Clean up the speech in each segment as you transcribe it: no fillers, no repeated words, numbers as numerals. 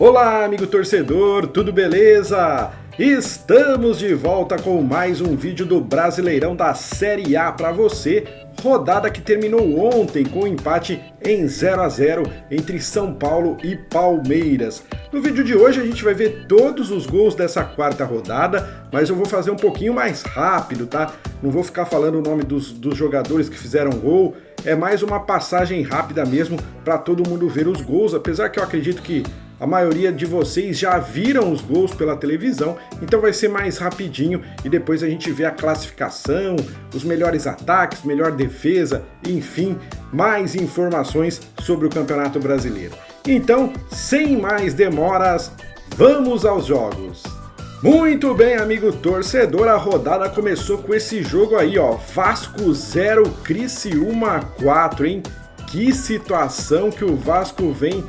Olá, amigo torcedor, tudo beleza? Estamos de volta com mais um vídeo do Brasileirão da Série A para você, rodada que terminou ontem com um empate em 0 a 0 entre São Paulo e Palmeiras. No vídeo de hoje a gente vai ver todos os gols dessa quarta rodada, mas eu vou fazer um pouquinho mais rápido, tá? Não vou ficar falando o nome dos jogadores que fizeram gol, é mais uma passagem rápida mesmo para todo mundo ver os gols, apesar que eu acredito que a maioria de vocês já viram os gols pela televisão, então vai ser mais rapidinho e depois a gente vê a classificação, os melhores ataques, melhor defesa, enfim, mais informações sobre o Campeonato Brasileiro. Então, sem mais demoras, vamos aos jogos! Muito bem, amigo torcedor, a rodada começou com esse jogo aí, ó, Vasco 0, Criciúma 4, hein? Que situação que o Vasco vem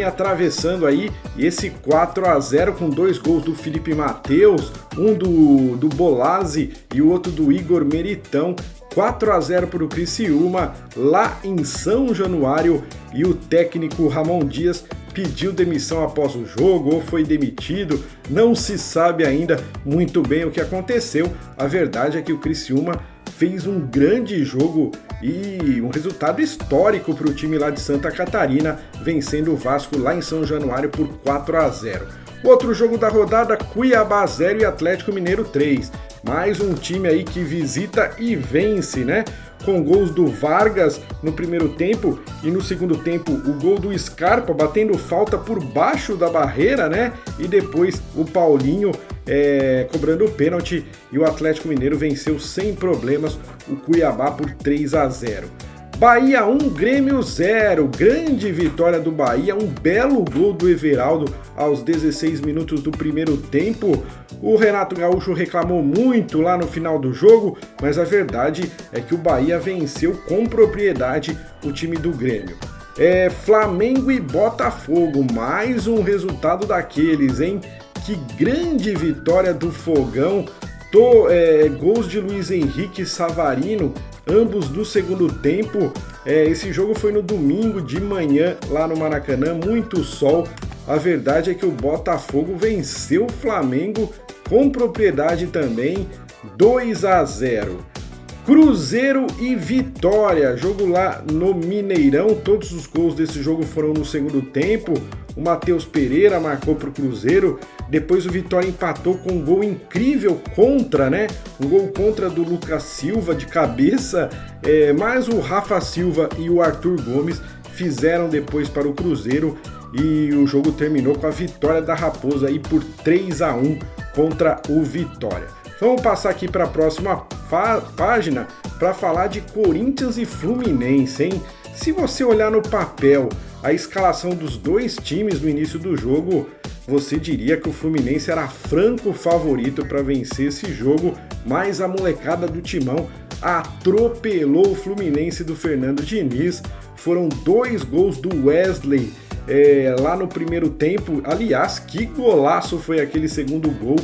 atravessando aí, e esse 4 a 0 com dois gols do Felipe Matheus, um do Bolazzi e o outro do Igor Meritão. 4 a 0 para o Criciúma, lá em São Januário, e o técnico Ramon Dias pediu demissão após o jogo ou foi demitido, não se sabe ainda muito bem o que aconteceu. A verdade é que o Criciúma fez um grande jogo e um resultado histórico para o time lá de Santa Catarina, vencendo o Vasco lá em São Januário por 4 a 0. Outro jogo da rodada, Cuiabá 0 e Atlético Mineiro 3. Mais um time aí que visita e vence, né? Com gols do Vargas no primeiro tempo e no segundo tempo o gol do Scarpa batendo falta por baixo da barreira, né? E depois o Paulinho cobrando o pênalti e o Atlético Mineiro venceu sem problemas o Cuiabá por 3 a 0. Bahia 1, Grêmio 0, grande vitória do Bahia, um belo gol do Everaldo aos 16 minutos do primeiro tempo. O Renato Gaúcho reclamou muito lá no final do jogo, mas a verdade é que o Bahia venceu com propriedade o time do Grêmio. Flamengo e Botafogo, mais um resultado daqueles, hein? Que grande vitória do Fogão, gols de Luiz Henrique e Savarino, ambos do segundo tempo. Esse jogo foi no domingo de manhã lá no Maracanã, muito sol. A verdade é que o Botafogo venceu o Flamengo com propriedade também, 2 a 0. Cruzeiro e Vitória, jogo lá no Mineirão, todos os gols desse jogo foram no segundo tempo. O Matheus Pereira marcou para o Cruzeiro, depois o Vitória empatou com um gol incrível contra, né? Um gol contra do Lucas Silva de cabeça, mas o Rafa Silva e o Arthur Gomes fizeram depois para o Cruzeiro e o jogo terminou com a vitória da Raposa aí por 3 a 1 contra o Vitória. Vamos passar aqui para a próxima página para falar de Corinthians e Fluminense, hein? Se você olhar no papel a escalação dos dois times no início do jogo, você diria que o Fluminense era franco favorito para vencer esse jogo, mas a molecada do Timão atropelou o Fluminense do Fernando Diniz. Foram 2 gols do Wesley lá no primeiro tempo. Aliás, que golaço foi aquele segundo gol.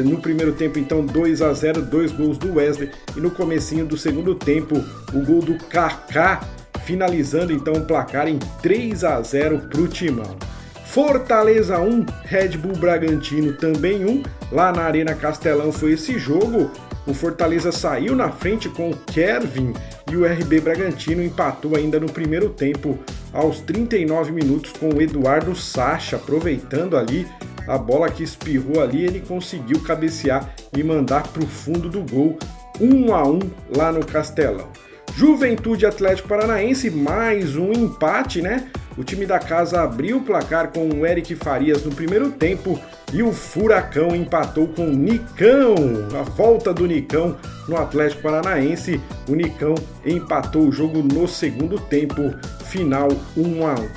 No primeiro tempo, então, 2 a 0, 2 gols do Wesley, e no comecinho do segundo tempo, o gol do Kaká, finalizando então o placar em 3 a 0 para o Timão. Fortaleza 1, Red Bull Bragantino também 1, lá na Arena Castelão foi esse jogo. O Fortaleza saiu na frente com o Kevin e o RB Bragantino empatou ainda no primeiro tempo, aos 39 minutos, com o Eduardo Sacha, aproveitando ali a bola que espirrou ali, ele conseguiu cabecear e mandar para o fundo do gol, 1 a 1 lá no Castelão. Juventude Atlético Paranaense, mais um empate, né? O time da casa abriu o placar com o Eric Farias no primeiro tempo e o Furacão empatou com o Nicão. A volta do Nicão no Atlético Paranaense, o Nicão empatou o jogo no segundo tempo, final 1 a 1.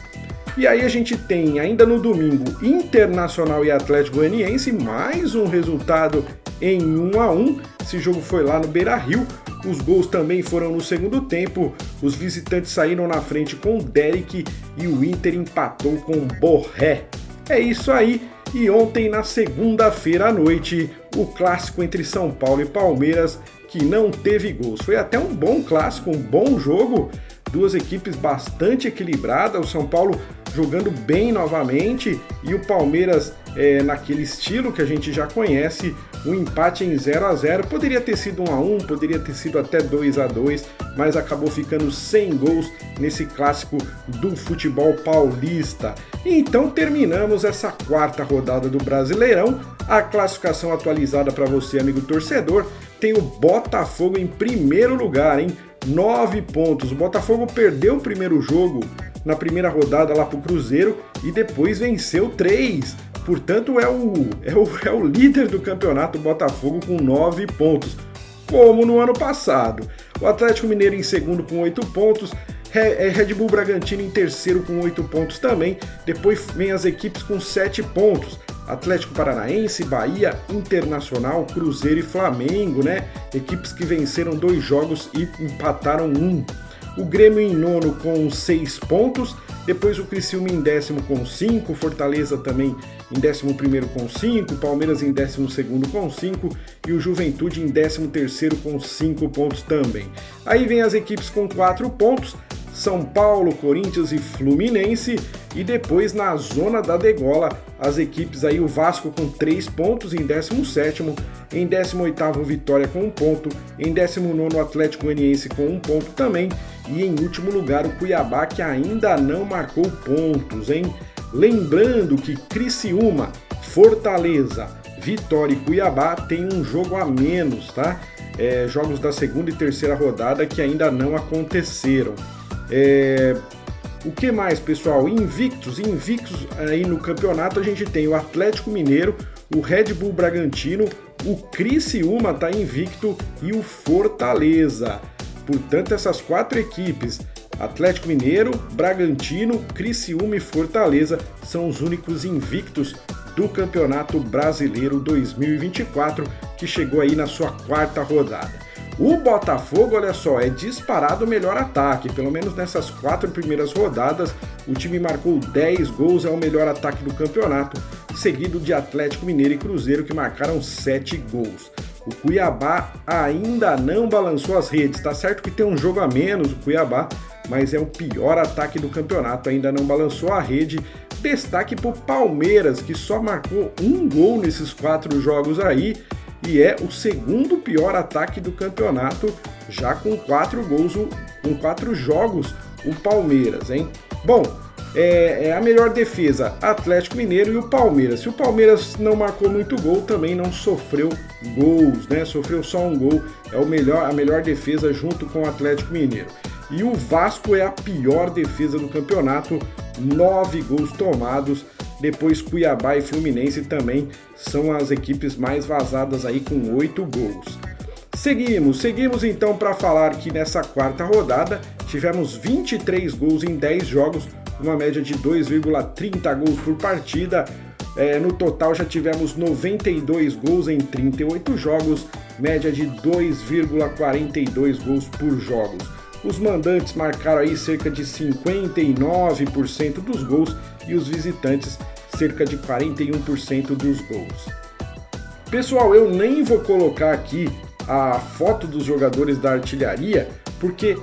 E aí a gente tem ainda no domingo Internacional e Atlético Goianiense, mais um resultado em 1 a 1. Esse jogo foi lá no Beira-Rio. Os gols também foram no segundo tempo. Os visitantes saíram na frente com o Derek e o Inter empatou com o Borré. É isso aí. E ontem, na segunda-feira à noite, o clássico entre São Paulo e Palmeiras, que não teve gols. Foi até um bom clássico, um bom jogo. duas equipes bastante equilibradas, o São Paulo jogando bem novamente e o Palmeiras naquele estilo que a gente já conhece, um empate em 0-0, poderia ter sido 1-1, poderia ter sido até 2-2, mas acabou ficando sem gols nesse clássico do futebol paulista. E então terminamos essa quarta rodada do Brasileirão. A classificação atualizada para você, amigo torcedor, tem o Botafogo em primeiro lugar, hein? 9 pontos. O Botafogo perdeu o primeiro jogo na primeira rodada lá para o Cruzeiro e depois venceu 3. Portanto, é o líder do campeonato, o Botafogo, com 9 pontos, como no ano passado. O Atlético Mineiro em segundo com 8 pontos, Red Bull Bragantino em terceiro com 8 pontos também. Depois vem as equipes com 7 pontos. Atlético Paranaense, Bahia, Internacional, Cruzeiro e Flamengo, né? Equipes que venceram 2 jogos e empataram 1. O Grêmio em nono com 6 pontos, depois o Criciúma em décimo com 5, Fortaleza também em 11º com 5, Palmeiras em 12º com 5 e o Juventude em 13º com 5 pontos também. Aí vem as equipes com 4 pontos, São Paulo, Corinthians e Fluminense, e depois na zona da degola as equipes aí, o Vasco com 3 pontos em 17º, em 18º Vitória com 1 ponto, em 19º Atlético Goianiense com 1 ponto também, e em último lugar o Cuiabá, que ainda não marcou pontos, hein? Lembrando que Criciúma, Fortaleza, Vitória e Cuiabá tem um jogo a menos, tá? Jogos da segunda e terceira rodada que ainda não aconteceram. O que mais, pessoal? Invictos aí no campeonato a gente tem o Atlético Mineiro, o Red Bull Bragantino, o Criciúma tá invicto e o Fortaleza. Portanto, essas 4 equipes, Atlético Mineiro, Bragantino, Criciúma e Fortaleza, são os únicos invictos do Campeonato Brasileiro 2024, que chegou aí na sua 4ª rodada. O Botafogo, olha só, é disparado o melhor ataque, pelo menos nessas 4 primeiras rodadas, o time marcou 10 gols, é o melhor ataque do campeonato, seguido de Atlético Mineiro e Cruzeiro, que marcaram 7 gols. O Cuiabá ainda não balançou as redes, tá certo que tem um jogo a menos o Cuiabá, mas é o pior ataque do campeonato, ainda não balançou a rede. Destaque para o Palmeiras, que só marcou 1 gol nesses 4 jogos aí, e é o segundo pior ataque do campeonato, já com 4 gols, com 4 jogos, o Palmeiras, hein? Bom, a melhor defesa, Atlético Mineiro e o Palmeiras. Se o Palmeiras não marcou muito gol, também não sofreu gols, né? Sofreu só 1 gol, é a melhor defesa junto com o Atlético Mineiro. E o Vasco é a pior defesa do campeonato, 9 gols tomados. Depois Cuiabá e Fluminense também são as equipes mais vazadas aí com 8 gols. Seguimos então para falar que nessa 4ª rodada tivemos 23 gols em 10 jogos, uma média de 2,30 gols por partida. No total já tivemos 92 gols em 38 jogos, média de 2,42 gols por jogos. Os mandantes marcaram aí cerca de 59% dos gols e os visitantes cerca de 41% dos gols. Pessoal, eu nem vou colocar aqui a foto dos jogadores da artilharia, porque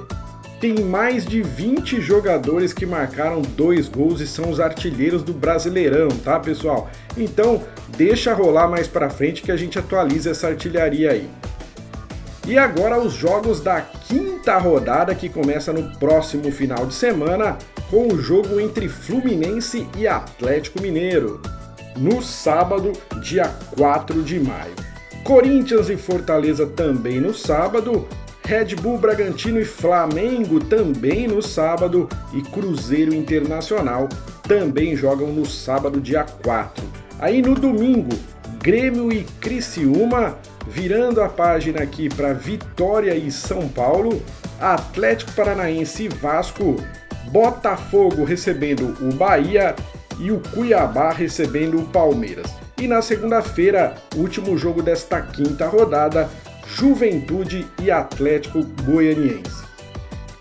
tem mais de 20 jogadores que marcaram 2 gols e são os artilheiros do Brasileirão, tá, pessoal? Então, deixa rolar mais pra frente que a gente atualiza essa artilharia aí. E agora os jogos da 5ª rodada, que começa no próximo final de semana, com o jogo entre Fluminense e Atlético Mineiro, no sábado, dia 4 de maio. Corinthians e Fortaleza também no sábado, Red Bull Bragantino e Flamengo também no sábado e Cruzeiro Internacional também jogam no sábado, dia 4. Aí no domingo, Grêmio e Criciúma, virando a página aqui para Vitória e São Paulo, Atlético Paranaense e Vasco, Botafogo recebendo o Bahia e o Cuiabá recebendo o Palmeiras. E na segunda-feira, último jogo desta 5ª rodada, Juventude e Atlético Goianiense.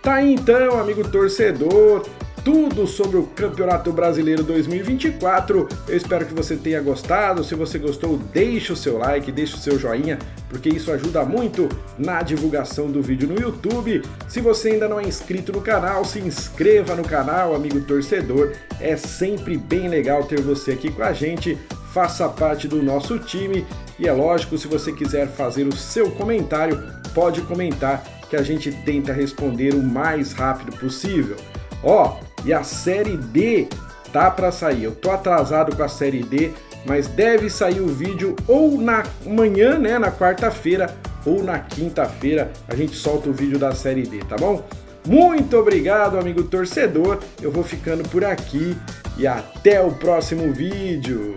Tá aí então, amigo torcedor, tudo sobre o Campeonato Brasileiro 2024. Eu espero que você tenha gostado. Se você gostou, deixe o seu like, deixe o seu joinha, porque isso ajuda muito na divulgação do vídeo no YouTube. Se você ainda não é inscrito no canal, se inscreva no canal, amigo torcedor. É sempre bem legal ter você aqui com a gente. Faça parte do nosso time e é lógico, se você quiser fazer o seu comentário, pode comentar que a gente tenta responder o mais rápido possível. E a Série D tá para sair. Eu tô atrasado com a Série D, mas deve sair o vídeo ou na manhã, né, na quarta-feira, ou na quinta-feira a gente solta o vídeo da Série D, tá bom? Muito obrigado, amigo torcedor. Eu vou ficando por aqui e até o próximo vídeo.